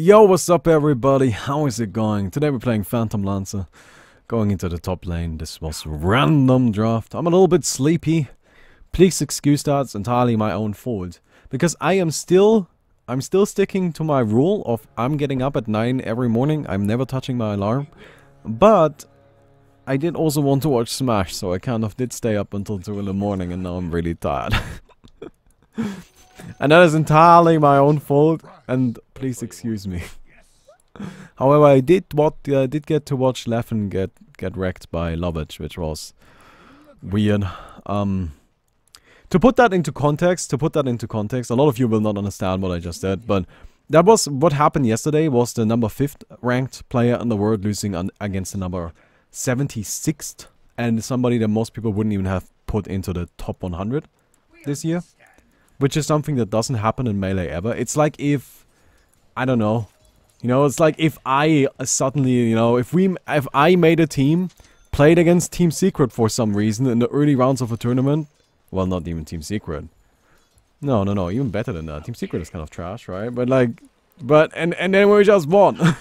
Yo, what's up everybody? How is it going? Today we're playing Phantom Lancer. Going into the top lane. This was random draft. I'm a little bit sleepy. Please excuse that, it's entirely my own fault. Because I'm still sticking to my rule of I'm getting up at 9 every morning. I'm never touching my alarm. But I did also want to watch Smash, so I kind of did stay up until 2 in the morning and now I'm really tired. And that is entirely my own fault, and please excuse me. However, I did get to watch Leffen get wrecked by Lovitch, which was weird. To put that into context, a lot of you will not understand what I just said, but that was what happened yesterday. Was the number 5th ranked player in the world losing against the number 76th, and somebody that most people wouldn't even have put into the top 100 this year. Which is something that doesn't happen in Melee ever. It's like if, I don't know, it's like if I suddenly, if I made a team, played against Team Secret for some reason in the early rounds of a tournament. Well, not even Team Secret. No, even better than that. Team Secret is kind of trash, right? But like, and then we just won.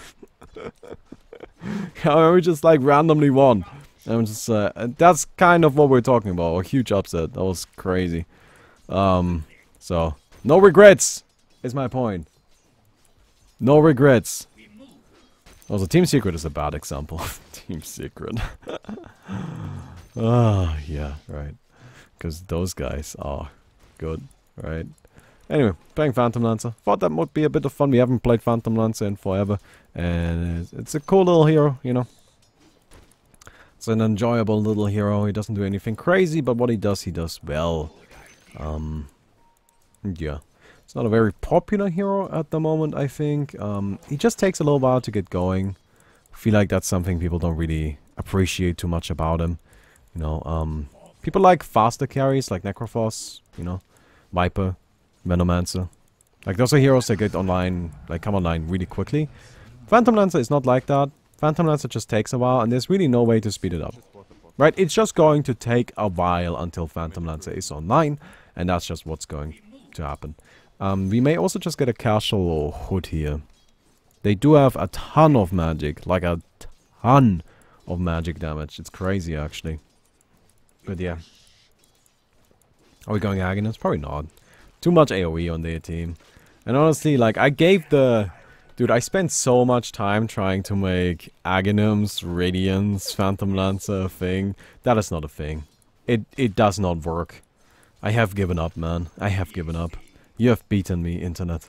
We just like randomly won. And just, that's kind of what we're talking about. A huge upset. That was crazy. So, no regrets, is my point. No regrets. Also, Team Secret is a bad example. Team Secret. Yeah, right. Because those guys are good, right? Anyway, playing Phantom Lancer. Thought that would be a bit of fun. We haven't played Phantom Lancer in forever. And it's a cool little hero, It's an enjoyable little hero. He doesn't do anything crazy, but what he does well. Yeah, it's not a very popular hero at the moment, I think. He just takes a little while to get going. I feel like that's something people don't really appreciate too much about him. People like faster carries, like Necrophos, Viper, Venomancer. Like, those are heroes that get online, like, come online really quickly. Phantom Lancer is not like that. Phantom Lancer just takes a while, and there's really no way to speed it up. Right, it's just going to take a while until Phantom Lancer is online, and that's just what's going to happen. We may also just get a casual hood here. They do have a ton of magic, like a ton of magic damage. It's crazy, actually. But yeah. Are we going Aghanim? Probably not. Too much AoE on their team. And honestly, like, Dude, I spent so much time trying to make Aghanims, Radiance, Phantom Lancer a thing. That is not a thing. It does not work. I have given up, man. I have given up. You have beaten me, internet.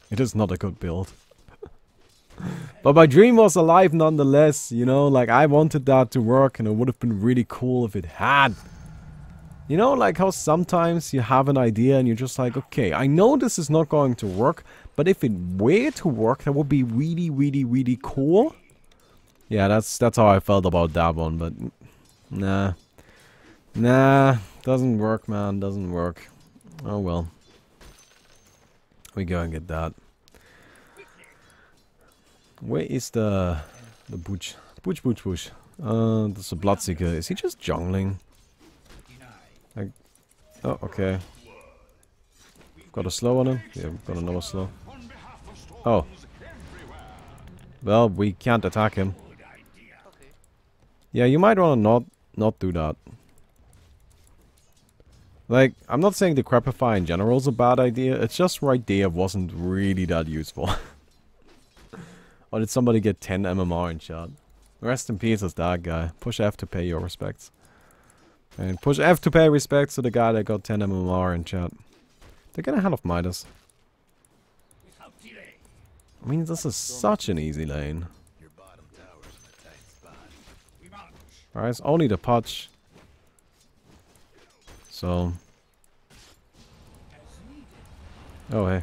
It is not a good build. But my dream was alive nonetheless, like I wanted that to work and it would have been really cool if it had. Like how sometimes you have an idea and you're just like, okay, I know this is not going to work, but if it were to work, that would be really, really, really cool. Yeah, that's how I felt about that one, but nah. Nah, doesn't work, man, doesn't work. Oh well. We go and get that. Where is the Butch? Butch. That's a Bloodseeker. Is he just jungling? Like, oh, okay. Got a slow on him? Yeah, got another slow. Oh. Well, we can't attack him. Yeah, you might want to not do that. Like, I'm not saying the Crepify in general is a bad idea, it's just right there wasn't really that useful. Or did somebody get 10 MMR in chat? Rest in peace as that guy. Push F to pay your respects. And push F to pay respects to the guy that got 10 MMR in chat. They're gonna Hand of Midas. I mean, this is such an easy lane. Alright, it's only the Putch. So. Oh, hey.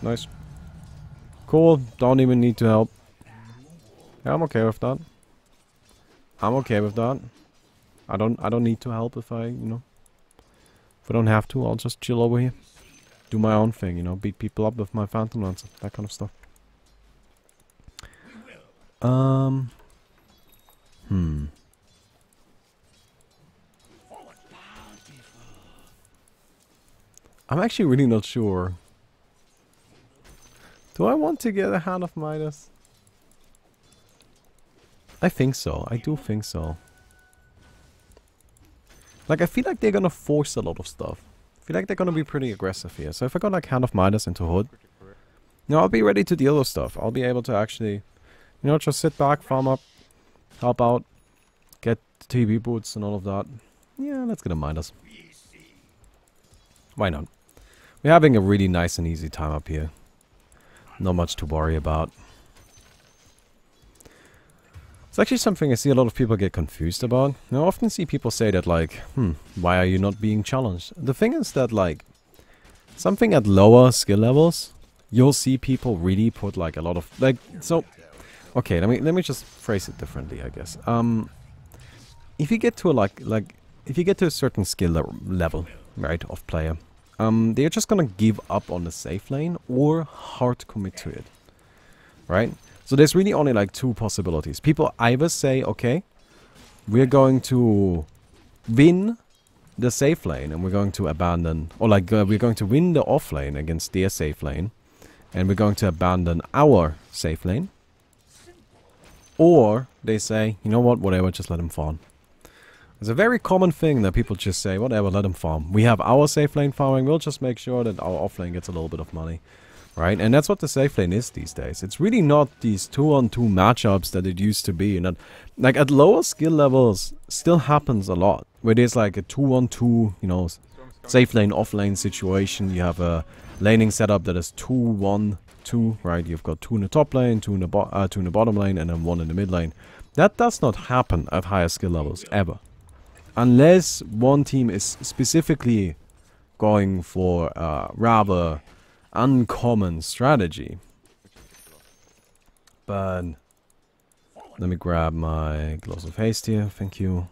Nice. Cool, don't even need to help. Yeah, I'm okay with that. I'm okay with that. I don't need to help if I if I don't have to, I'll just chill over here. Do my own thing, beat people up with my Phantom Lancer, that kind of stuff. I'm actually really not sure. Do I want to get a Hand of Midas? I think so. I do think so. Like, I feel like they're gonna force a lot of stuff. I feel like they're gonna be pretty aggressive here. So if I got like Hand of Midas into Hood, you know, I'll be ready to deal with stuff. I'll be able to actually, you know, just sit back, farm up, help out, get TB boots and all of that. Yeah, let's get a Midas. Why not? We're having a really nice and easy time up here. Not much to worry about. It's actually something I see a lot of people get confused about. I often see people say that like, why are you not being challenged? The thing is that like, something at lower skill levels, you'll see people really put like a lot of, like, so, okay, let me just phrase it differently, I guess. If you get to a if you get to a certain skill level, right, of player, they're just gonna give up on the safe lane or hard commit to it, right? So there's really only like two possibilities. People either say, okay, we're going to win the safe lane and we're going to abandon, or like we're going to win the off lane against their safe lane and we're going to abandon our safe lane. Or they say, you know what, whatever, just let him farm. It's a very common thing that people just say, whatever, let him farm. We have our safe lane farming, we'll just make sure that our off lane gets a little bit of money. Right? And that's what the safe lane is these days. It's really not these 2-on-2 matchups that it used to be. And that, like at lower skill levels, still happens a lot. Where there's like a 2-on-2, you know, safe lane, off lane situation. You have a laning setup that is 2-1-2, right? You've got 2 in the top lane, 2 in the bottom lane, and then 1 in the mid lane. That does not happen at higher skill levels, ever. Unless one team is specifically going for rather uncommon strategy. But let me grab my Gloves of Haste here, thank you.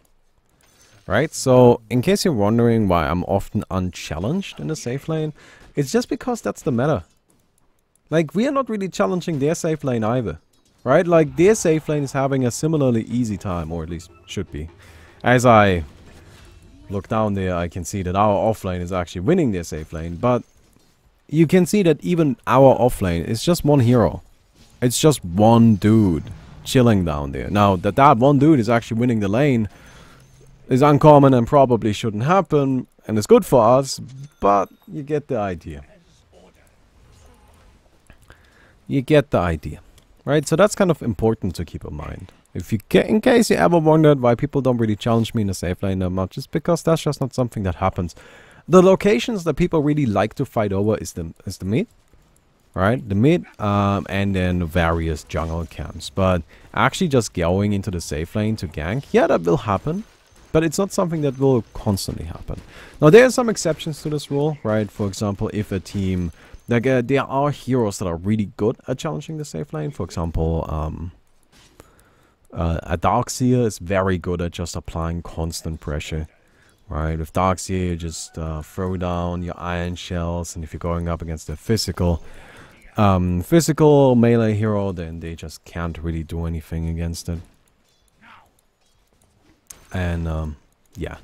Right, so in case you're wondering why I'm often unchallenged in the safe lane, it's just because that's the meta. Like, we are not really challenging their safe lane either. Right, like their safe lane is having a similarly easy time, or at least should be. As I look down there, I can see that our off lane is actually winning their safe lane, but you can see that even our offlane is just one hero. It's just one dude chilling down there. Now, that one dude is actually winning the lane is uncommon and probably shouldn't happen, and it's good for us, but you get the idea. You get the idea. Right? So that's kind of important to keep in mind. If you in case you ever wondered why people don't really challenge me in the safe lane that much, it's because that's just not something that happens. The locations that people really like to fight over is the mid, right? The mid, and then various jungle camps. But actually just going into the safe lane to gank, yeah, that will happen. But it's not something that will constantly happen. Now, there are some exceptions to this rule, right? For example, if a team, like there are heroes that are really good at challenging the safe lane. For example, a Darkseer is very good at just applying constant pressure. Right, with Darkseer, you just throw down your iron shells, and if you're going up against a physical melee hero, then they just can't really do anything against it. And yeah,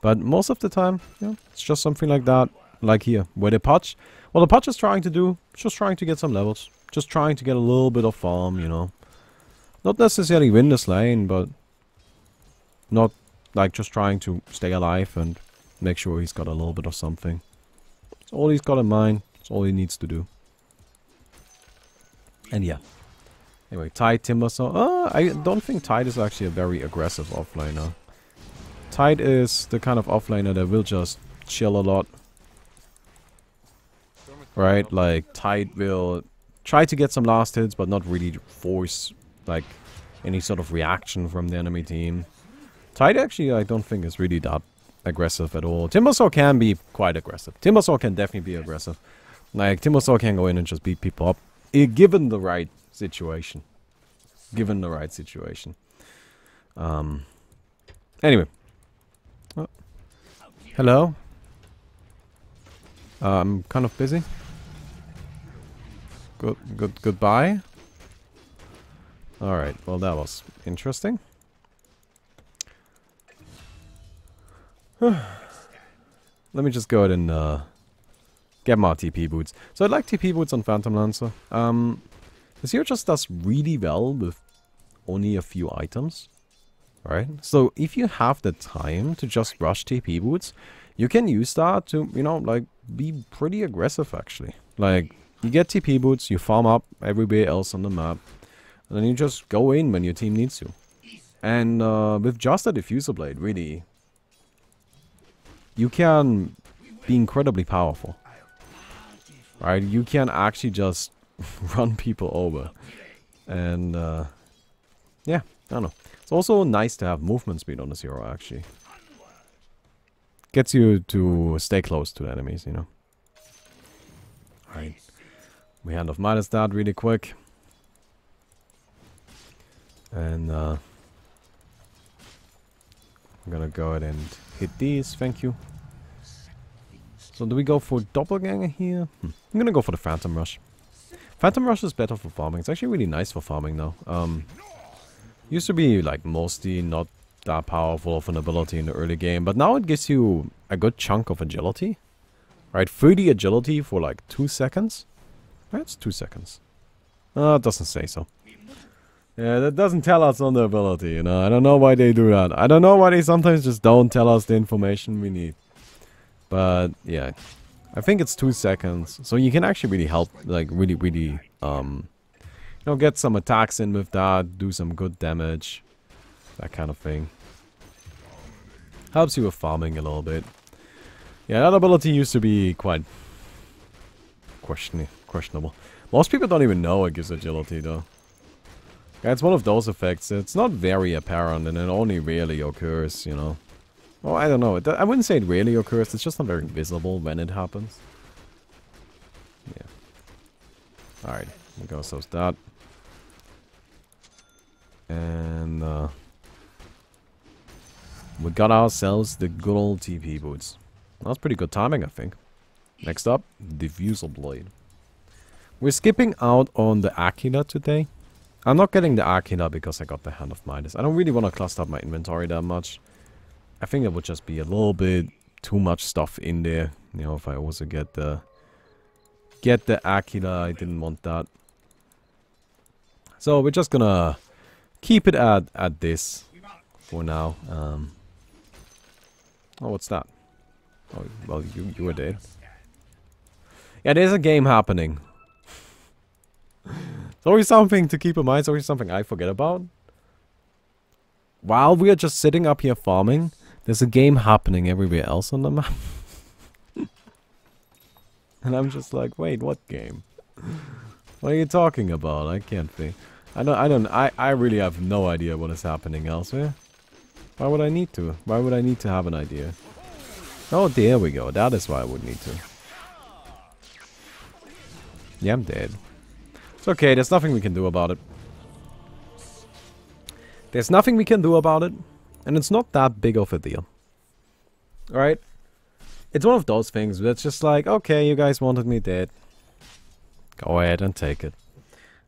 but most of the time, yeah, it's just something like that, like here, where the Pudge, what the Pudge is trying to do, just trying to get some levels, just trying to get a little bit of farm, you know, not necessarily win this lane, but not. Like, just trying to stay alive and make sure he's got a little bit of something. That's all he's got in mind. That's all he needs to do. And yeah. Anyway, Tide, Timbersaw. I don't think Tide is actually a very aggressive offlaner. Tide is the kind of offlaner that will just chill a lot. Right? Like, Tide will try to get some last hits, but not really force, like, any sort of reaction from the enemy team. Tide actually, I don't think is really that aggressive at all. Timbersaw can be quite aggressive. Timbersaw can definitely be aggressive. Like, Timbersaw can go in and just beat people up. Given the right situation. Given the right situation. Anyway. Oh. Hello? I'm kind of busy. Goodbye. Alright, well that was interesting. Let me just go ahead and get more TP boots. So I like TP boots on Phantom Lancer. This hero just does really well with only a few items. Right? So if you have the time to just rush TP boots, you can use that to, you know, like, be pretty aggressive actually. Like, you get TP boots, you farm up everywhere else on the map, and then you just go in when your team needs to. And with just a diffuser blade, really, you can be incredibly powerful. Right? You can actually just run people over. And yeah, I don't know. It's also nice to have movement speed on this hero actually. Gets you to stay close to the enemies, you know. Alright. We hand off minus that really quick. And I'm gonna go ahead and hit these, thank you. So do we go for Doppelganger here? I'm gonna go for the Phantom Rush. Phantom Rush is better for farming. It's actually really nice for farming now. Used to be like mostly not that powerful of an ability in the early game, but now it gives you a good chunk of agility. Right, 30 agility for like 2 seconds. That's 2 seconds. It doesn't say so. Yeah, that doesn't tell us on the ability, you know. I don't know why they do that. I don't know why they sometimes just don't tell us the information we need. But yeah, I think it's 2 seconds. So you can actually really help, like really, you know, get some attacks in with that, do some good damage, that kind of thing. Helps you with farming a little bit. Yeah, that ability used to be quite questionable. Most people don't even know it gives agility though. Yeah, it's one of those effects. It's not very apparent and it only rarely occurs, you know. Well, I don't know. I wouldn't say it rarely occurs. It's just not very visible when it happens. Yeah. Alright. We got ourselves that. And we got ourselves the good old TP boots. That's pretty good timing, I think. Next up, Diffusal Blade. We're skipping out on the Akina today. I'm not getting the Akina because I got the Hand of Midas. I don't really want to cluster up my inventory that much. I think it would just be a little bit too much stuff in there. You know, if I also get the Akina, I didn't want that. So we're just gonna keep it at this for now. Oh, what's that? Oh, well, you were dead. Yeah, there's a game happening. It's always something to keep in mind. It's always something I forget about. While we are just sitting up here farming, there's a game happening everywhere else on the map. And I'm just like, wait, what game? What are you talking about? I can't think. I really have no idea what is happening elsewhere. Why would I need to? Why would I need to have an idea? Oh, there we go. That is why I would need to. Yeah, I'm dead. It's okay. There's nothing we can do about it. There's nothing we can do about it. And it's not that big of a deal. Alright? It's one of those things that's just like, okay, you guys wanted me dead. Go ahead and take it.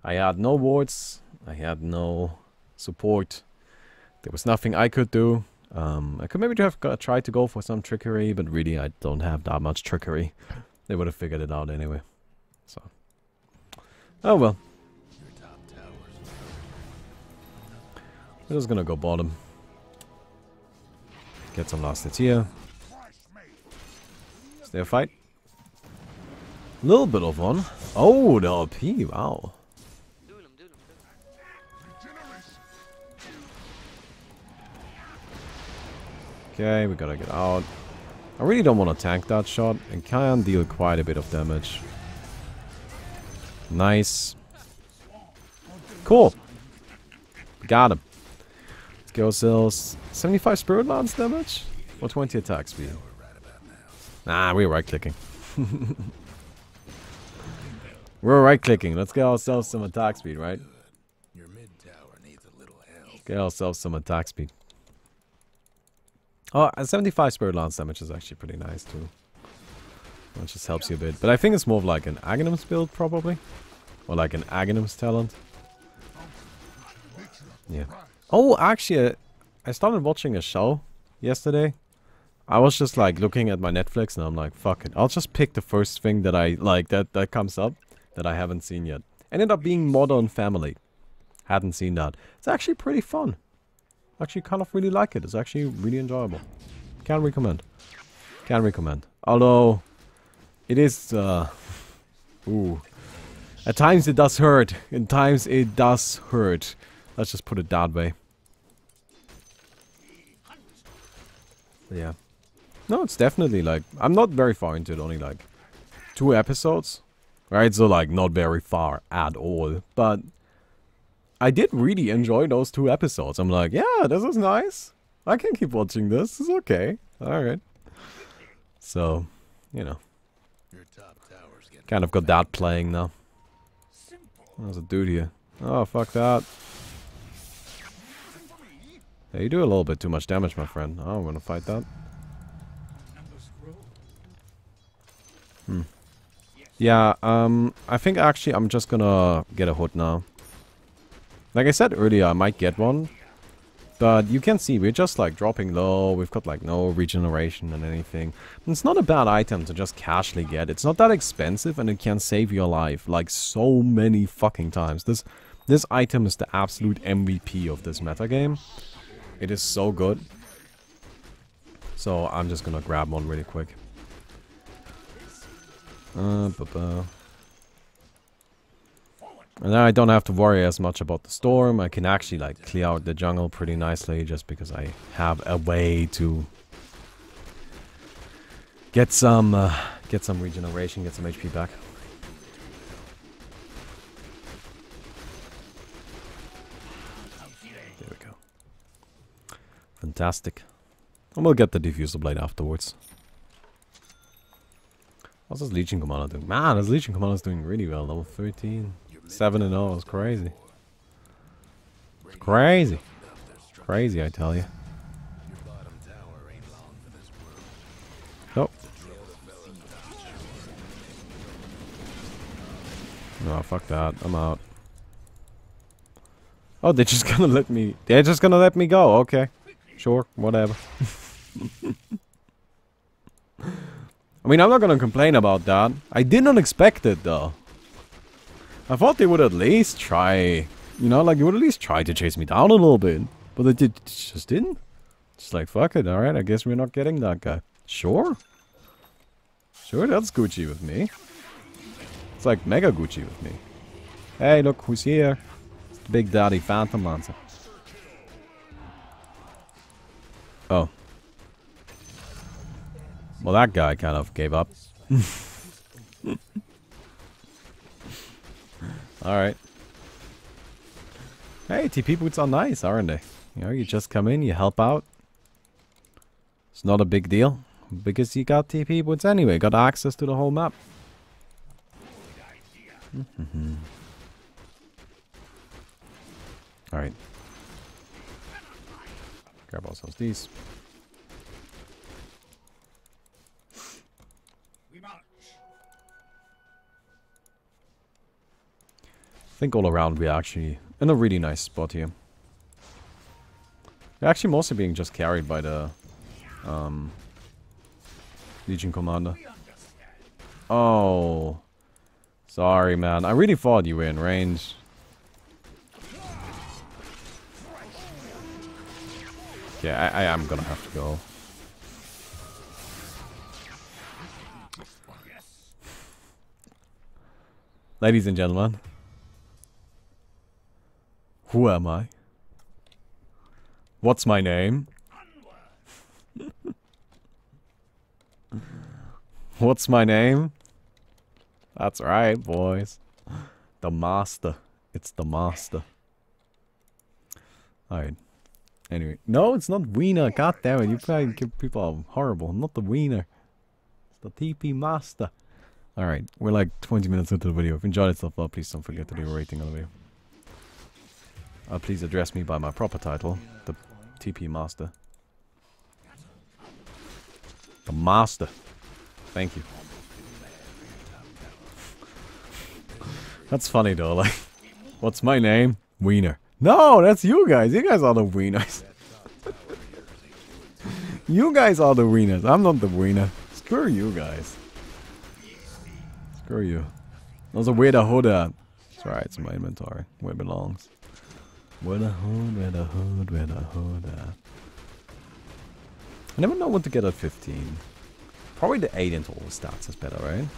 I had no wards. I had no support. There was nothing I could do. I could maybe have tried to go for some trickery, but really I don't have that much trickery. They would have figured it out anyway. So. Oh well. We're just gonna go bottom. Get some last hits here. Is there a fight? A little bit of one. Oh, the LP, wow. Okay, we gotta get out. I really don't want to tank that shot. It can deal quite a bit of damage. Nice. Cool. Got him. Let's go ourselves 75 Spirit Lance damage? Or 20 attack speed? Nah, we're right-clicking. We're right-clicking. Let's get ourselves some attack speed, right? Get ourselves some attack speed. Oh, 75 Spirit Lance damage is actually pretty nice too. That just helps you a bit. But I think it's more of like an Aghanim's build probably. Or like an Aghanim's talent. Yeah. Oh, actually, I started watching a show yesterday. I was just like looking at my Netflix and I'm like, fuck it. I'll just pick the first thing that I like that comes up that I haven't seen yet. Ended up being Modern Family. Hadn't seen that. It's actually pretty fun. Actually kind of really like it. It's actually really enjoyable. Can recommend. Can recommend. Although it is ooh. At times it does hurt. In times it does hurt. Let's just put it that way. But yeah. No, it's definitely like, I'm not very far into it, only like 2 episodes. Right, so like not very far at all. But I did really enjoy those 2 episodes. I'm like, yeah, this is nice. I can keep watching this. It's okay. Alright. So, you know. Kind of got that playing now. There's a dude here. Oh, fuck that. Hey, you do a little bit too much damage, my friend. Oh, I'm gonna fight that. Yeah, I think actually I'm just gonna get a hood now. Like I said earlier, I might get one. But you can see, we're just like dropping low. We've got like no regeneration and anything. And it's not a bad item to just casually get. It's not that expensive and it can save your life like so many fucking times. This item is the absolute MVP of this metagame. It is so good. So I'm just gonna grab one really quick. And now I don't have to worry as much about the storm. I can actually like clear out the jungle pretty nicely just because I have a way to get some regeneration, get some HP back. There we go. Fantastic. And we'll get the diffuser blade afterwards. What's this Legion Commander doing? Man, this Legion Commander is doing really well. Level 13. 7-0 is crazy. It's crazy. Crazy, I tell you. Oh. No, fuck that. I'm out. Oh, they're just gonna let me... They're just gonna let me go. Okay. Sure. Whatever. I mean, I'm not gonna complain about that. I did not expect it, though. I thought they would at least try... You know, like, they would at least try to chase me down a little bit. But they just didn't. Just like, fuck it. Alright, I guess we're not getting that guy. Sure. Sure, that's Gucci with me. It's like mega Gucci with me. Hey, look who's here. It's the Big Daddy Phantom Lancer. Oh. Well, that guy kind of gave up. Alright. Hey, TP boots are nice, aren't they? You know, you just come in, you help out. It's not a big deal. Because you got TP boots anyway. Got access to the whole map. Alright. Grab ourselves these. I think all around we're actually in a really nice spot here. We're actually mostly being just carried by the Legion Commander. Oh. Sorry, man. I really thought you were in range. Yeah, I am gonna have to go. Ladies and gentlemen. Who am I? What's my name? What's my name? That's right, boys. The Master. It's the Master. Alright. Anyway. No, it's not Wiener. God damn it. You probably give people horrible. Not the Wiener. It's the TP Master. Alright. We're like 20 minutes into the video. If you enjoyed it so far, please don't forget to leave a rating on the video. Please address me by my proper title, the TP Master. The Master. Thank you. That's funny though, like, what's my name? Wiener. No, that's you guys. You guys are the wieners. You guys are the winners. I'm not the winner. Screw you guys. Screw you. Also, where the hood at? That's right, it's in my inventory. Where it belongs. Where the hood, where the hood, where the hood at? I never know what to get at 15. Probably the 8 into all the stats is better, right?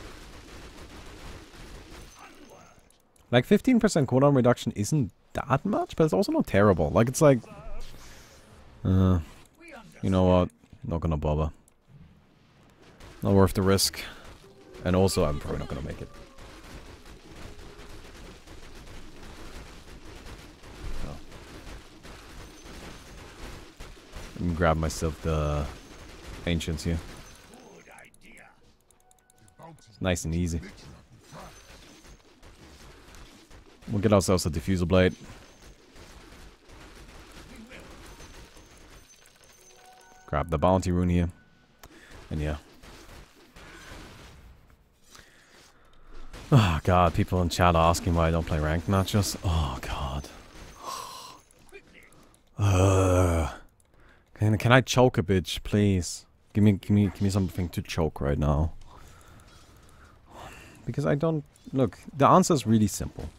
Like 15% cooldown reduction isn't that much, but it's also not terrible. Like it's like, you know what? Not gonna bother. Not worth the risk. And also, I'm probably not gonna make it. Oh. I can grab myself the ancients here. It's nice and easy. We'll get ourselves a diffuser blade. Grab the bounty rune here. And yeah. Oh god, people in chat are asking why I don't play ranked matches. Oh god. Can I choke a bitch, please? Give me something to choke right now. Because I don't... Look, the answer is really simple.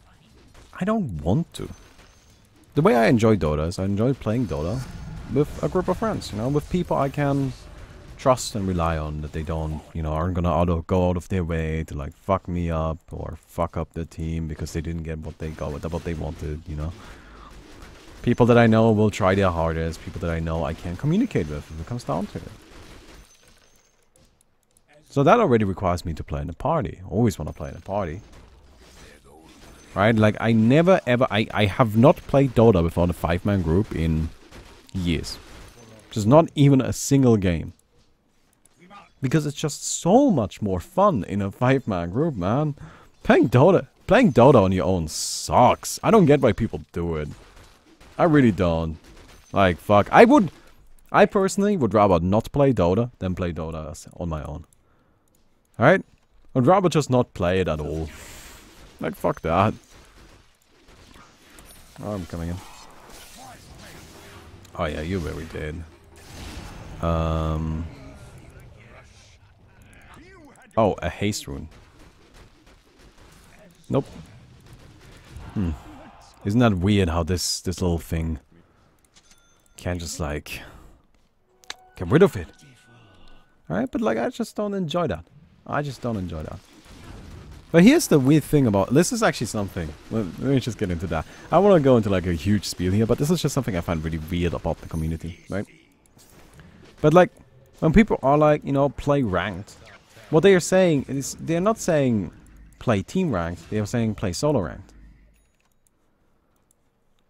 I don't want to. The way I enjoy Dota is I enjoy playing Dota with a group of friends, you know, with people I can trust and rely on, that they don't, you know, aren't gonna go out of their way to like fuck me up or fuck up the team because they didn't get what they wanted, you know. People that I know will try their hardest, people that I know I can communicate with if it comes down to it. So that already requires me to play in a party. Always want to play in a party. Right, like I never ever, I have not played Dota without a 5-man group in years. Just not even a single game. Because it's just so much more fun in a 5-man group, man. Playing Dota on your own sucks. I don't get why people do it. I really don't. Like, fuck. I personally would rather not play Dota than play Dota on my own. Alright? I'd rather just not play it at all. Like, fuck that. Oh, I'm coming in. Oh yeah, you're very dead. Oh, a haste rune. Nope. Isn't that weird how this little thing can just like get rid of it? Alright, but like I just don't enjoy that. I just don't enjoy that. But here's the weird thing about... This is actually something... Let me just get into that. I want to go into like a huge spiel here, but this is just something I find really weird about the community, right? But like, when people are like, you know, play ranked, what they are saying is... They're not saying play team ranked, they are saying play solo ranked.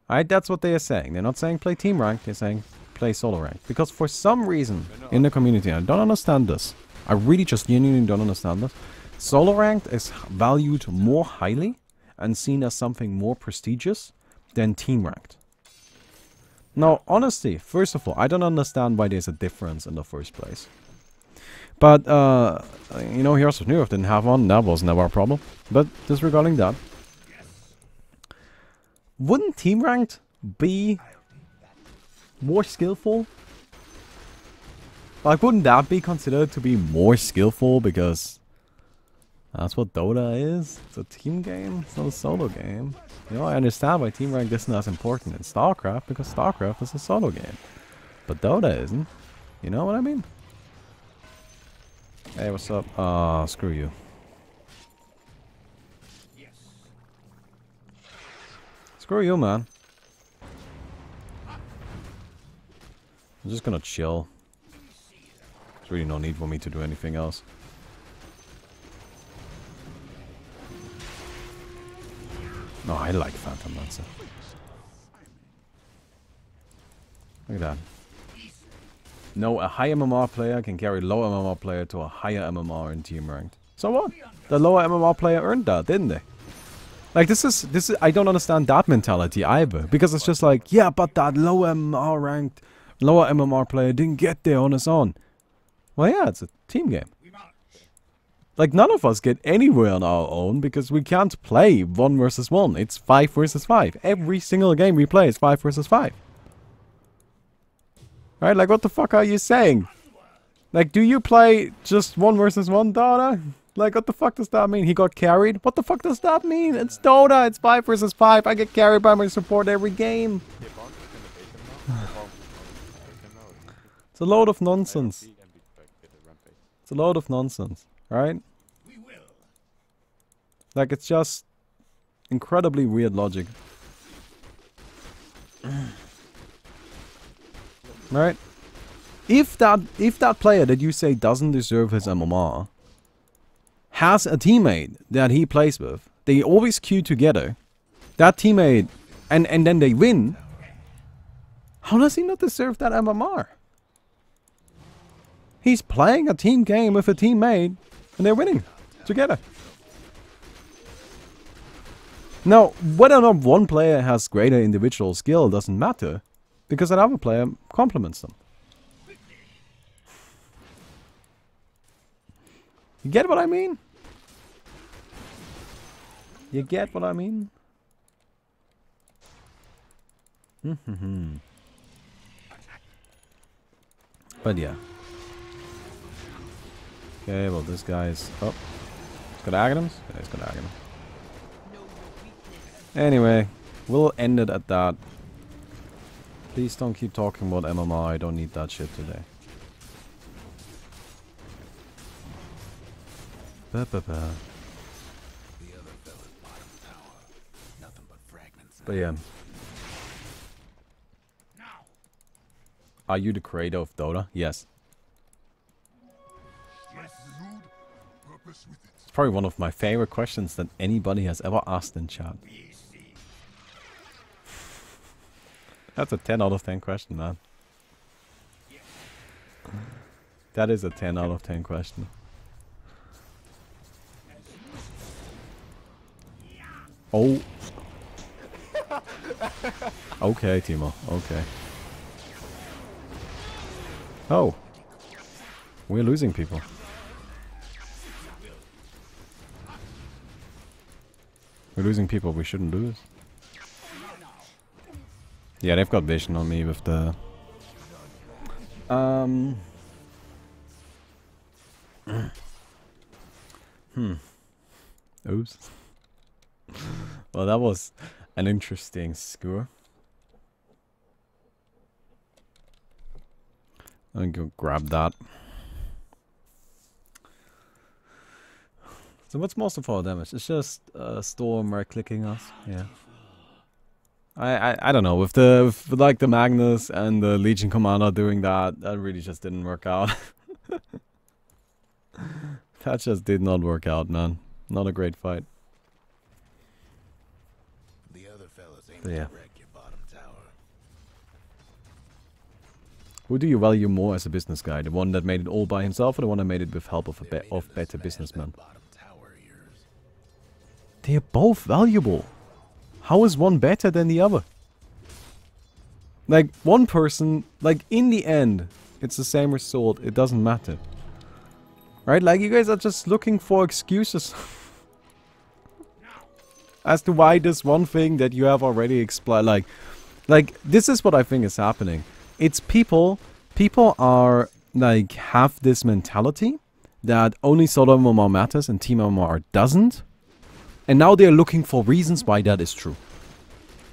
Alright, that's what they are saying. They're not saying play team ranked, they're saying play solo ranked. Because for some reason in the community, I don't understand this. I really just genuinely don't understand this. Solo ranked is valued more highly and seen as something more prestigious than team ranked. Now, honestly, first of all, I don't understand why there's a difference in the first place. But, you know, Heroes of New Earth didn't have one, that was never a problem. But disregarding that, wouldn't team ranked be more skillful? Like, wouldn't that be considered to be more skillful because... That's what Dota is. It's a team game. It's not a solo game. You know, I understand why team rank isn't as important in StarCraft, because StarCraft is a solo game. But Dota isn't. You know what I mean? Hey, what's up? Screw you. Screw you, man. I'm just gonna chill. There's really no need for me to do anything else. No, I like Phantom Lancer. Look at that. No, a high MMR player can carry low MMR player to a higher MMR in team ranked. So what? The lower MMR player earned that, didn't they? Like this is I don't understand that mentality either, because it's just like, yeah, but that low MMR ranked, lower MMR player didn't get there on his own. Well, yeah, it's a team game. Like, none of us get anywhere on our own because we can't play 1 versus 1. It's 5 versus 5. Every single game we play is 5 versus 5. Right? Like, what the fuck are you saying? Like, do you play just 1 versus 1 Dota? Like, what the fuck does that mean? He got carried? What the fuck does that mean? It's Dota. It's 5 versus 5. I get carried by my support every game. It's a load of nonsense. It's a load of nonsense, right? Like, it's just incredibly weird logic. Right? If that player that you say doesn't deserve his MMR has a teammate that he plays with, they always queue together, that teammate, and then they win, how does he not deserve that MMR? He's playing a team game with a teammate, and they're winning together. Now, whether or not one player has greater individual skill doesn't matter, because another player complements them. You get what I mean? You get what I mean? But yeah. Okay, well this guy's... Oh. He's got Aghanims? Yeah, he's got Aghanim. Anyway, we'll end it at that. Please don't keep talking about MMR, I don't need that shit today. But yeah. Are you the creator of Dota? Yes. It's probably one of my favorite questions that anybody has ever asked in chat. That's a 10 out of 10 question, man. That is a 10 out of 10 question. Oh. Okay, Timo. Okay. Oh. We're losing people. We're losing people we shouldn't lose. Yeah, they've got vision on me with the... Oops. Well, that was an interesting score. I'm gonna go grab that. So what's most of our damage? It's just Storm right-clicking us. Yeah. I don't know. With like the Magnus and the Legion Commander doing that, that really just didn't work out. That just did not work out, man. Not a great fight. But yeah. Who do you value more as a business guy? The one that made it all by himself, or the one that made it with help of better businessmen? They are both valuable. How is one better than the other? Like, one person, like, in the end, it's the same result. It doesn't matter. Right? Like, you guys are just looking for excuses. As to why this one thing that you have already explained, like, this is what I think is happening. It's people are, like, have this mentality that only solo MMR matters and team MMR doesn't. And now they're looking for reasons why that is true.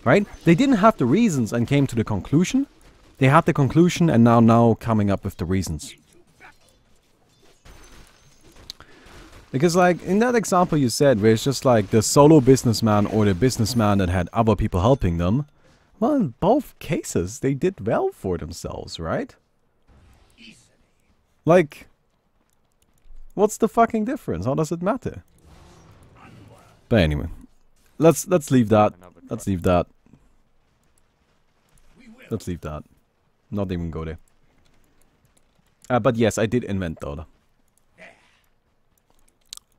Right? They didn't have the reasons and came to the conclusion. They had the conclusion and now coming up with the reasons. Because, like, in that example you said, where it's just like the solo businessman or the businessman that had other people helping them, well, in both cases, they did well for themselves, right? Like, what's the fucking difference? How does it matter? But anyway, let's leave that. Let's leave that. Let's leave that. Not even go there. But yes, I did invent Dota.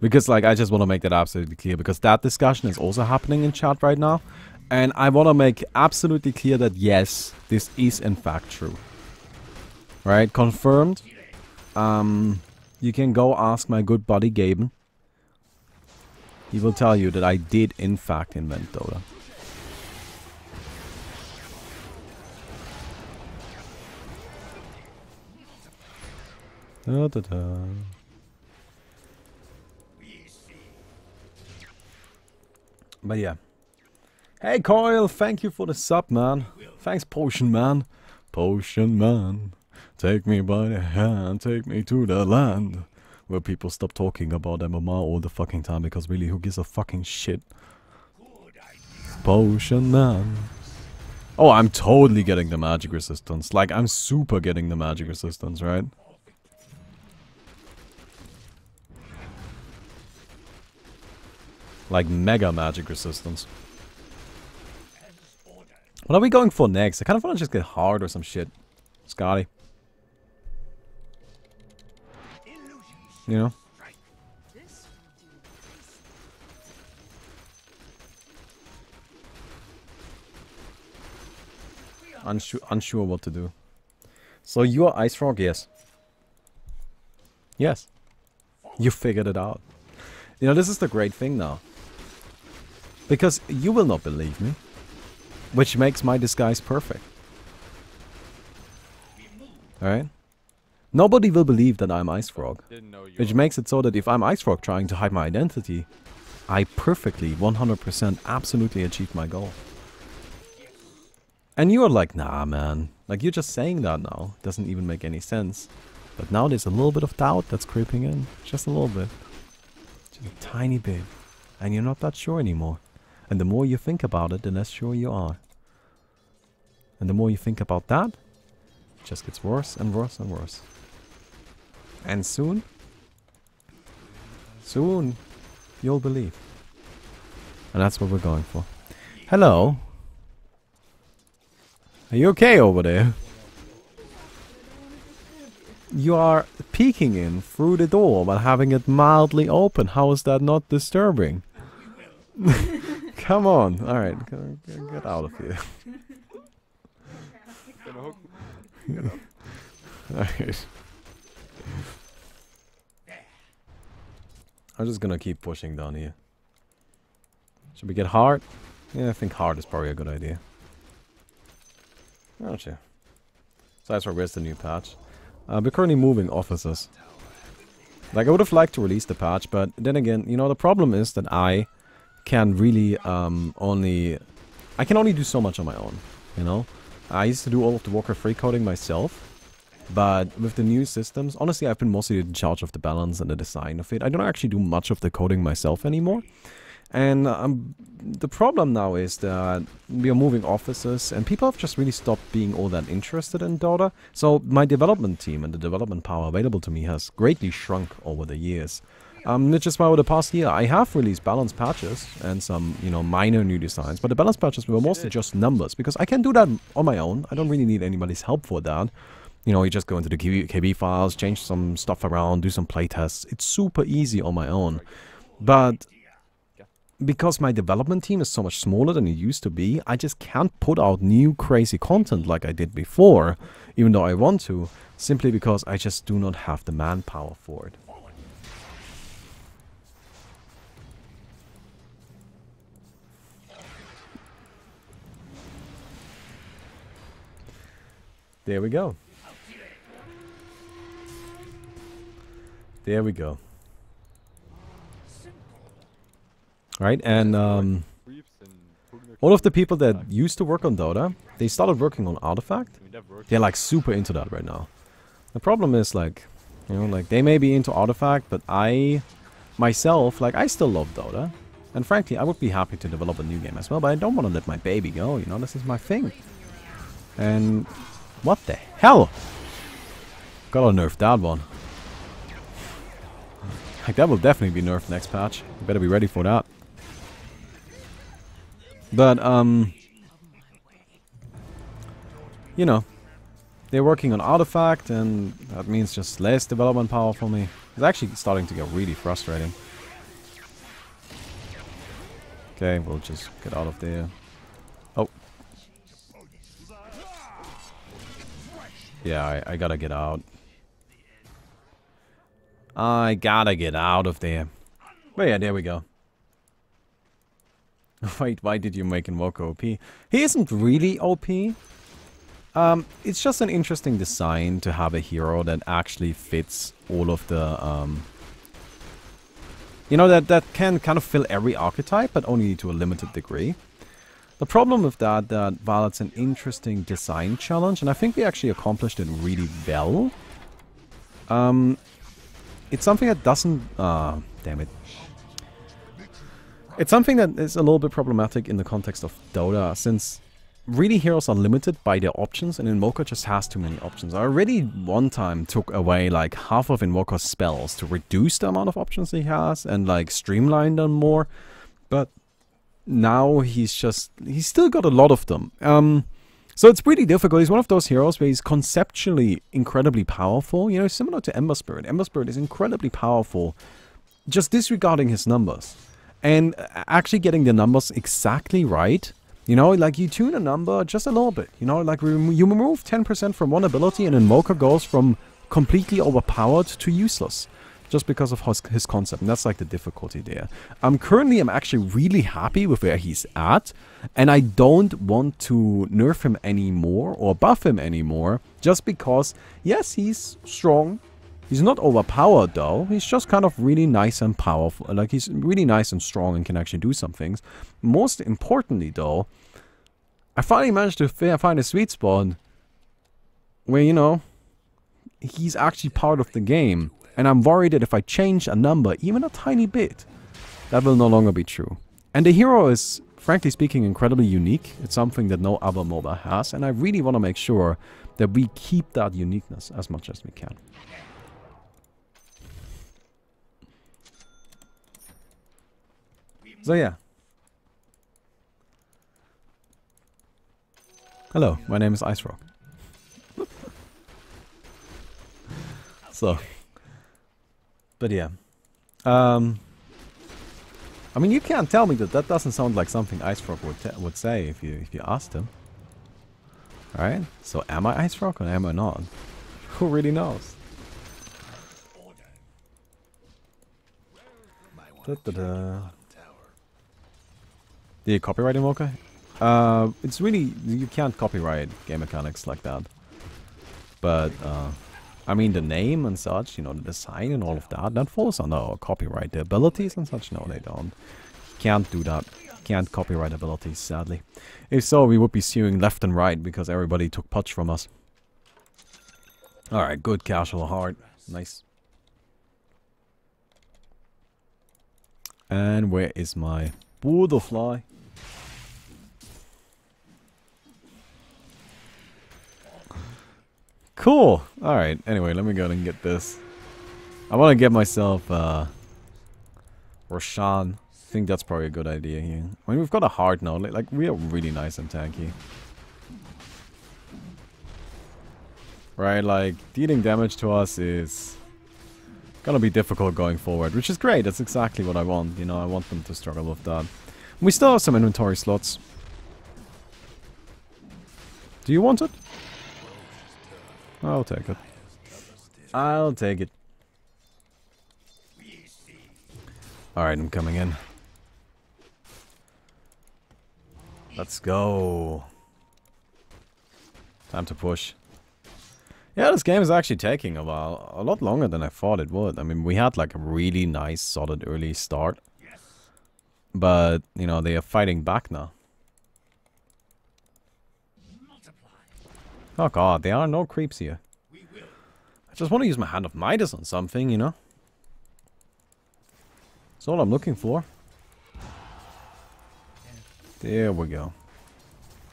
Because, like, I just want to make that absolutely clear. Because that discussion is also happening in chat right now. And I want to make absolutely clear that, yes, this is in fact true. Right? Confirmed. You can go ask my good buddy Gaben. He will tell you that I did in fact invent Dota. Da, da, da. But yeah. Hey Coil, thank you for the sub, man. Thanks, Potion Man. Potion Man, take me by the hand, take me to the land where people stop talking about MMR all the fucking time, because really, who gives a fucking shit? Potion Man. Oh, I'm totally getting the magic resistance. Like, I'm super getting the magic resistance, right? Like, mega magic resistance. What are we going for next? I kind of want to just get hard or some shit. Scotty. You know? Unsure what to do. So you are Icefrog? Yes. Yes. You figured it out. You know, this is the great thing now. Because you will not believe me. Which makes my disguise perfect. Alright? Nobody will believe that I'm Icefrog. Which makes it so that if I'm Icefrog trying to hide my identity, I perfectly, 100% absolutely achieved my goal. And you're like, nah man, like you're just saying that now, doesn't even make any sense. But now there's a little bit of doubt that's creeping in, just a little bit. Just a tiny bit. And you're not that sure anymore. And the more you think about it, the less sure you are. And the more you think about that, it just gets worse and worse and worse. And soon, you'll believe. And that's what we're going for. Hello. Are you okay over there? You are peeking in through the door while having it mildly open. How is that not disturbing? Come on. Alright, get out of here. Alright. I'm just gonna keep pushing down here. Should we get hard? Yeah, I think hard is probably a good idea. Aren't you? So that's where's the new patch. We're currently moving offices. Like, I would have liked to release the patch, but then again, you know, the problem is that I can really I can only do so much on my own, you know? I used to do all of the Walker free coding myself, but with the new systems, honestly, I've been mostly in charge of the balance and the design of it. I don't actually do much of the coding myself anymore. And the problem now is that we are moving offices and people have just really stopped being all that interested in Dota. So my development team and the development power available to me has greatly shrunk over the years. Which is why over the past year I have released balance patches and some, you know, minor new designs. But the balance patches were mostly just numbers because I can do that on my own. I don't really need anybody's help for that. You know, you just go into the KB files, change some stuff around, do some playtests. It's super easy on my own. But because my development team is so much smaller than it used to be, I just can't put out new crazy content like I did before, even though I want to, simply because I just do not have the manpower for it. There we go. There we go. Right, and all of the people that used to work on Dota, they started working on Artifact. They're like super into that right now. The problem is like, you know, like they may be into Artifact, but I, myself, like I still love Dota. And frankly, I would be happy to develop a new game as well, but I don't want to let my baby go, you know, this is my thing. And what the hell? Gotta nerf that one. Like that will definitely be nerfed next patch. You better be ready for that. But, you know, they're working on Artifact, and that means just less development power for me. It's actually starting to get really frustrating. Okay, we'll just get out of there. Oh. Yeah, I gotta get out. I gotta get out of there. But yeah, there we go. Wait, why did you make Invoker OP? He isn't really OP. It's just an interesting design to have a hero that actually fits all of the, you know, that can kind of fill every archetype, but only to a limited degree. The problem with that, while it's an interesting design challenge, and I think we actually accomplished it really well, it's something that doesn't, damn it. It's something that is a little bit problematic in the context of Dota, since really heroes are limited by their options, and Invoker just has too many options. I already one time took away like half of Invoker's spells to reduce the amount of options he has and like streamline them more, but now he's still got a lot of them. So it's pretty difficult. He's one of those heroes where he's conceptually incredibly powerful. You know, similar to Ember Spirit. Ember Spirit is incredibly powerful, just disregarding his numbers. And actually getting the numbers exactly right. You know, like you tune a number just a little bit. You know, like you remove 10% from one ability and Invoker goes from completely overpowered to useless. Just because of his concept, and that's like the difficulty there. Currently I'm actually really happy with where he's at, and I don't want to nerf him anymore or buff him anymore, just because, yes, he's strong. He's not overpowered though, he's just kind of really nice and powerful, like he's really nice and strong and can actually do some things. Most importantly though, I finally managed to find a sweet spot where, you know, he's actually part of the game. And I'm worried that if I change a number, even a tiny bit, that will no longer be true. And the hero is, frankly speaking, incredibly unique. It's something that no other MOBA has. And I really want to make sure that we keep that uniqueness as much as we can. So yeah. Hello, my name is Icefrog. So... But yeah, I mean, you can't tell me that doesn't sound like something Icefrog would say if you asked him. Alright, so am I Icefrog or am I not? Who really knows? Did you copyright Invoker? It's really, you can't copyright game mechanics like that. But, I mean, the name and such, you know, the design and all of that, that falls under copyright. The abilities and such, no, they don't. Can't do that. Can't copyright abilities, sadly. If so, we would be suing left and right because everybody took punch from us. Alright, good casual hard. Nice. And where is my butterfly? Cool. Alright, anyway, let me go ahead and get this. I want to get myself, Roshan. I think that's probably a good idea here. I mean, we've got a hard now. Like, we are really nice and tanky. Right, like, dealing damage to us is gonna be difficult going forward, which is great. That's exactly what I want. You know, I want them to struggle with that. We still have some inventory slots. Do you want it? I'll take it. I'll take it. Alright, I'm coming in. Let's go. Time to push. Yeah, this game is actually taking a while. A lot longer than I thought it would. I mean, we had like a really nice, solid early start. But, you know, they are fighting back now. Oh god, there are no creeps here. I just want to use my Hand of Midas on something, you know? That's all I'm looking for. There we go.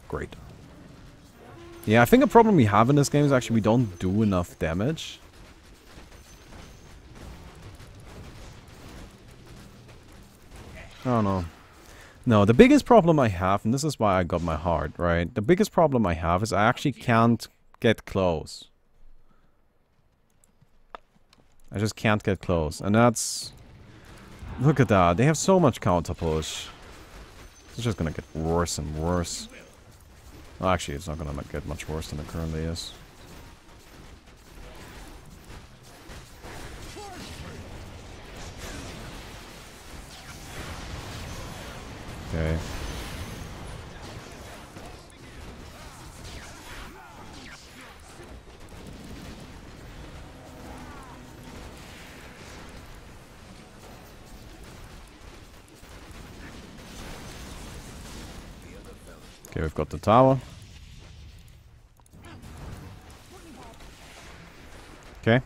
Great. Yeah, I think a problem we have in this game is actually we don't do enough damage. Oh no. No, the biggest problem I have, and this is why I got my heart, right? The biggest problem I have is I actually can't get close. I just can't get close. And that's... Look at that. They have so much counter push. It's just gonna get worse and worse. Well, actually, it's not gonna get much worse than it currently is. Okay. Okay, we've got the tower. Okay.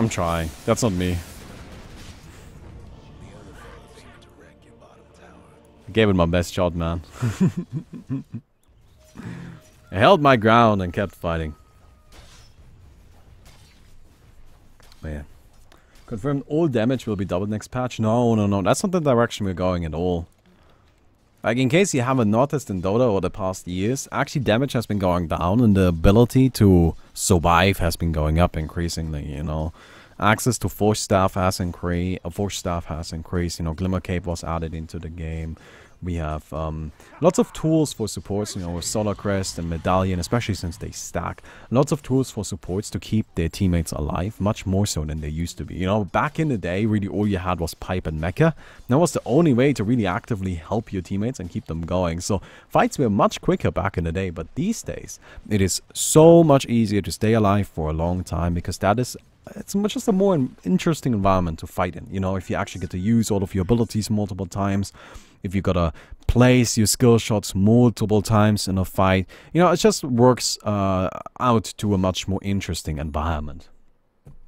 I'm trying. That's not me. I gave it my best shot, man. I held my ground and kept fighting. But yeah. Confirmed all damage will be doubled next patch. No, no, no. That's not the direction we're going at all. Like, in case you haven't noticed in Dota over the past years, actually damage has been going down and the ability to survive has been going up increasingly, you know. Access to Force Staff has increased, you know, Glimmer Cape was added into the game. We have lots of tools for supports, you know, with Solar Crest and Medallion, especially since they stack. Lots of tools for supports to keep their teammates alive, much more so than they used to be. You know, back in the day, really all you had was Pipe and Mecha. That was the only way to really actively help your teammates and keep them going. So fights were much quicker back in the day, but these days, it is so much easier to stay alive for a long time because that is... It's just a more interesting environment to fight in. You know, if you actually get to use all of your abilities multiple times, if you gotta place your skill shots multiple times in a fight, you know, it just works out to a much more interesting environment.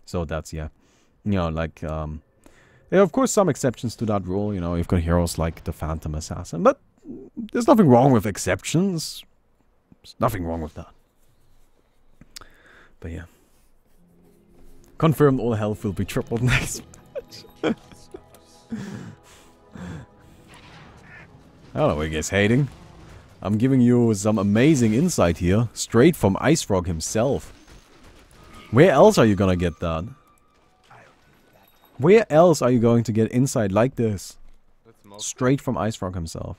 So that's, yeah, you know, like, there are of course some exceptions to that rule. You know, you've got heroes like the Phantom Assassin, but there's nothing wrong with exceptions. There's nothing wrong with that. But yeah. Confirmed all health will be tripled next match. I don't know what you guys hating. I'm giving you some amazing insight here, straight from Icefrog himself. Where else are you gonna get that? Where else are you going to get insight like this? Straight from Icefrog himself.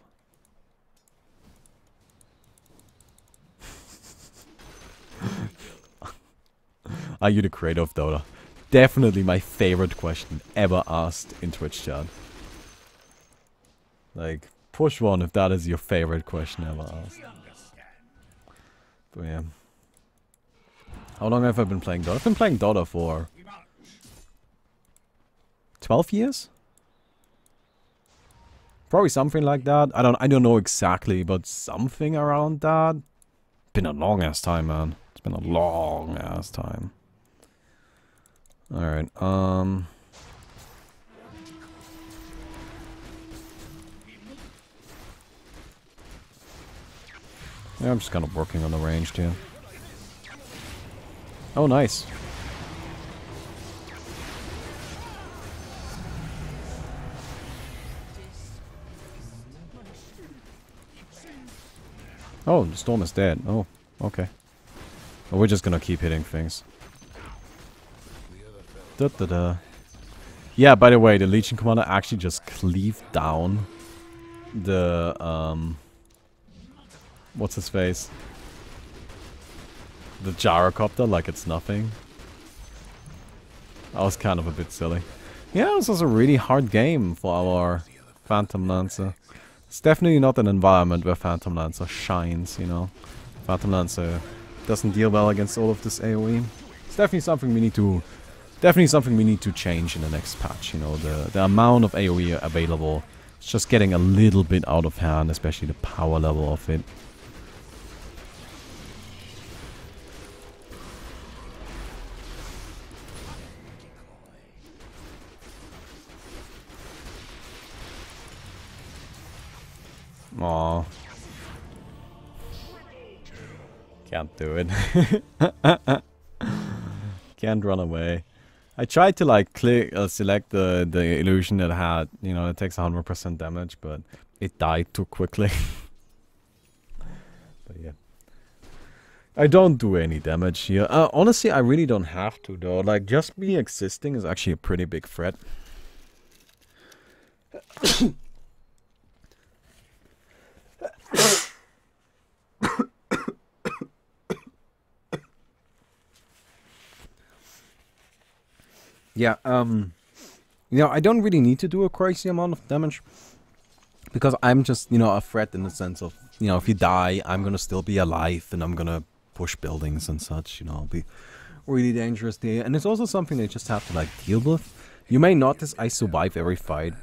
Are you the creator of Dota? Definitely my favorite question ever asked in Twitch chat. Like, push one if that is your favorite question ever asked. But yeah. How long have I been playing Dota? I've been playing Dota for 12 years? Probably something like that. I don't know exactly, but something around that. Been a long ass time, man. It's been a long ass time. Alright, yeah, I'm just kind of working on the range too. Oh, nice. Oh, the storm is dead. Oh, okay. Well, we're just gonna keep hitting things. Da, da, da. Yeah, by the way, the Legion Commander actually just cleaved down the, what's his face? The gyrocopter like it's nothing. That was kind of a bit silly. Yeah, this was a really hard game for our Phantom Lancer. It's definitely not an environment where Phantom Lancer shines, you know. Phantom Lancer doesn't deal well against all of this AoE. It's definitely something we need to... change in the next patch, you know, the amount of AoE available. It's just getting a little bit out of hand, especially the power level of it. Aww. Can't do it. Can't run away. I tried to like select the illusion that had, you know, it takes 100% damage, but it died too quickly. But yeah. I don't do any damage here. Honestly, I really don't have to though. Like, just me existing is actually a pretty big threat. Yeah, you know, I don't really need to do a crazy amount of damage. Because I'm just, you know, a threat in the sense of, you know, if you die, I'm gonna still be alive and I'm gonna push buildings and such, you know, be really dangerous there. And it's also something they just have to, like, deal with. You may notice I survive every fight.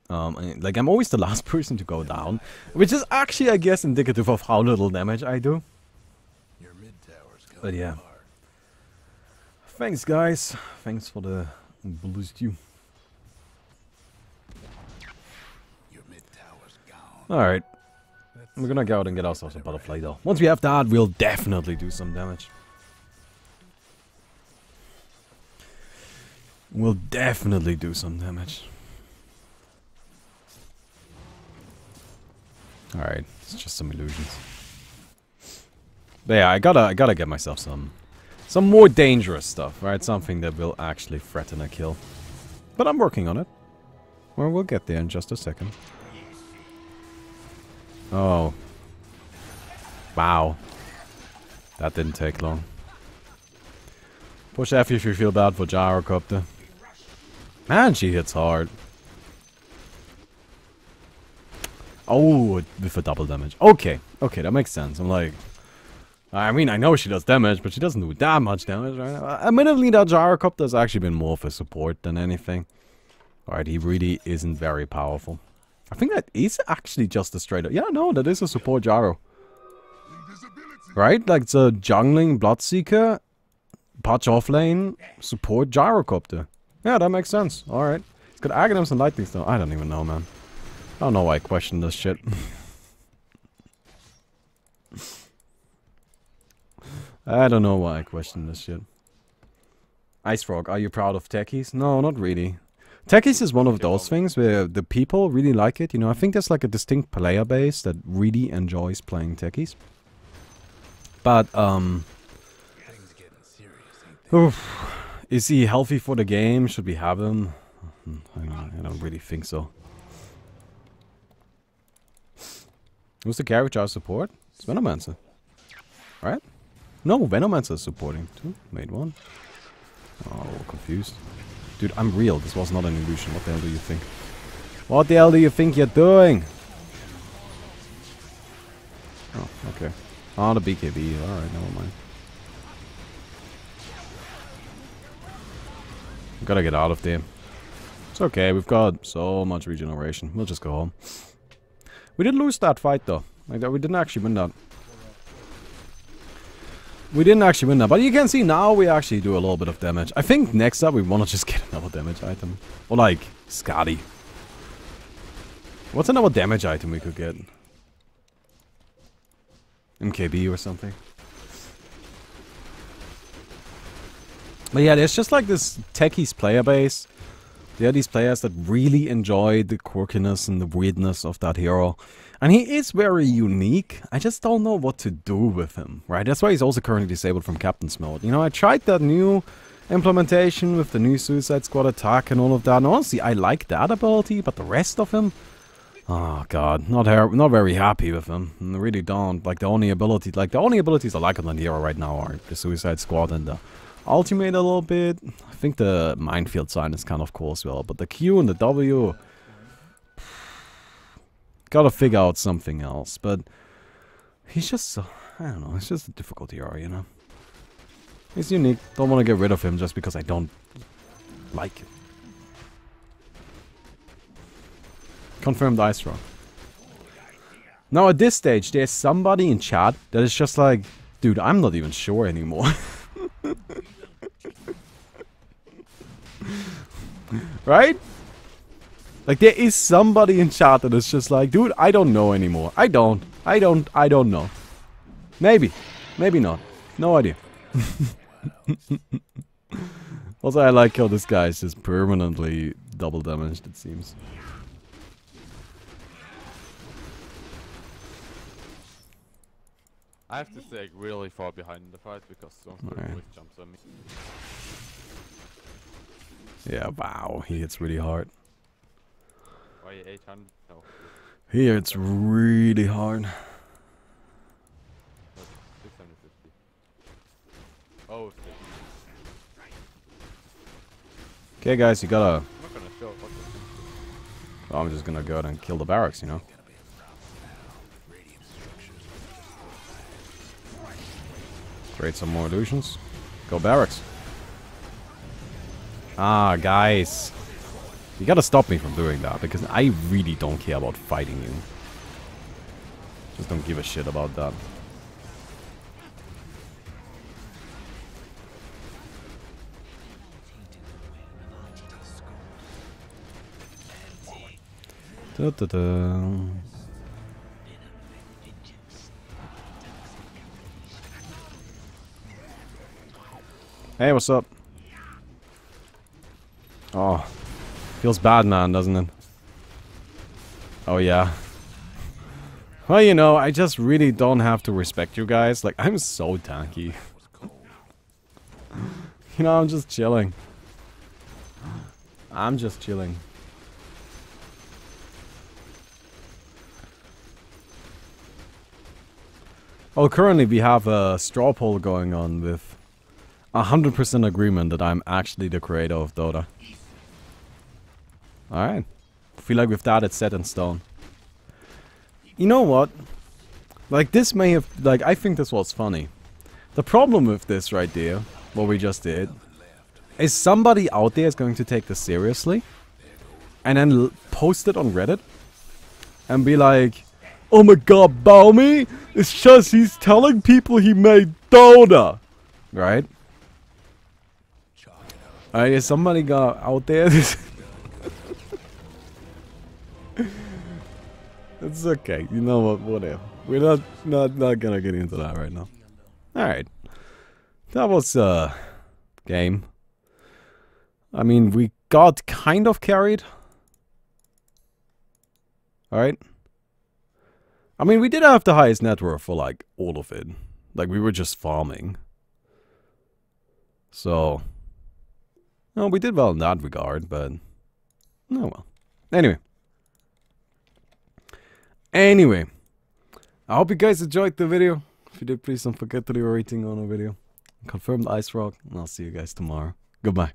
Like, I'm always the last person to go down, which is actually, I guess, indicative of how little damage I do. But yeah. Thanks, guys. Thanks for the boost you. Alright. We're gonna go out and get ourselves a butterfly, though. Once we have that, we'll definitely do some damage. We'll definitely do some damage. Alright, it's just some illusions. But yeah, I gotta get myself some more dangerous stuff, right? Something that will actually threaten a kill. But I'm working on it. Well, we'll get there in just a second. Oh. Wow. That didn't take long. Push F if you feel bad for Gyrocopter. Man, she hits hard. Oh, with a double damage. Okay, okay, that makes sense. I'm like... I mean, I know she does damage, but she doesn't do that much damage, right? Admittedly, that Gyrocopter has actually been more of a support than anything. Alright, he really isn't very powerful. I think that is actually just a straight up... Yeah, no, that is a support Gyro. Right? Like, it's a jungling Bloodseeker, patch off lane, support Gyrocopter. Yeah, that makes sense. Alright. It's got Aghanims and Lightning Stone. I don't even know, man. I don't know why I question this shit. I don't know why I question this shit. Icefrog, are you proud of techies? No, not really. Techies is one of those things where the people really like it. You know, I think there's like a distinct player base that really enjoys playing techies. But, oof. Is he healthy for the game? Should we have him? I don't really think so. Who's the character I support? It's Venomancer. Right? No, Venomancer is supporting too. Made one. Oh, confused. Dude, I'm real. This was not an illusion. What the hell do you think? What the hell do you think you're doing? Oh, okay. Oh, the BKB. Alright, never mind. Gotta get out of there. It's okay. We've got so much regeneration. We'll just go home. We did lose that fight, though. Like, we didn't actually win that. We didn't actually win that, but you can see now we actually do a little bit of damage. I think next up we want to just get another damage item. Or like, Skadi. What's another damage item we could get? MKB or something. But yeah, there's just like this techies player base. There are these players that really enjoy the quirkiness and the weirdness of that hero. And he is very unique. I just don't know what to do with him, right? That's why he's also currently disabled from Captain's Mode. You know, I tried that new implementation with the new Suicide Squad attack and all of that. And honestly, I like that ability, but the rest of him... Oh god, not very happy with him. I really don't. Like the only abilities I like on the hero right now are the Suicide Squad and the Ultimate a little bit. I think the Minefield sign is kind of cool as well, but the Q and the W... Gotta figure out something else, but... He's just so... I don't know, it's just a difficult hero, you know? He's unique, don't want to get rid of him just because I don't like it. Confirmed Icefrog. Now at this stage, there's somebody in chat that is just like, dude, I'm not even sure anymore. Right? Like there is somebody in chat that is just like, dude, I don't know anymore. I don't know. Maybe. Maybe not. No idea. Also, I like how this guy is just permanently double damaged, it seems. I have to stay really far behind in the fight because Stormstorm always jumps on me. Yeah, wow, he hits really hard. Why 800? No. He hits really hard. 650. Oh, 50. Okay, guys, you gotta... I'm not gonna show. Oh, I'm just gonna go ahead and kill the barracks, you know? Create some more illusions. Go barracks. Ah, guys. You gotta stop me from doing that, because I really don't care about fighting you. Just don't give a shit about that. Da, da, da. Hey, what's up? Oh, feels bad, man, doesn't it? Oh, yeah. Well, you know, I just really don't have to respect you guys. Like, I'm so tanky. You know, I'm just chilling. I'm just chilling. Well, currently we have a straw poll going on with 100% agreement that I'm actually the creator of Dota. Alright. Feel like with that it's set in stone. You know what? Like, this may have... Like, I think this was funny. The problem with this right there, what we just did, is somebody out there is going to take this seriously and then post it on Reddit and be like, oh my god, Baumi, it's just he's telling people he made Dota. Right? Alright, is somebody got out there? It's okay. You know what? Whatever. We're not gonna get into that right now. Alright. That was game. I mean, we got kind of carried. Alright. I mean, we did have the highest net worth for, like, all of it. Like, we were just farming. So... No, we did well in that regard, but... Oh well. Anyway. I hope you guys enjoyed the video. If you did, please don't forget to leave a rating on the video. Confirm the Icefrog, and I'll see you guys tomorrow. Goodbye.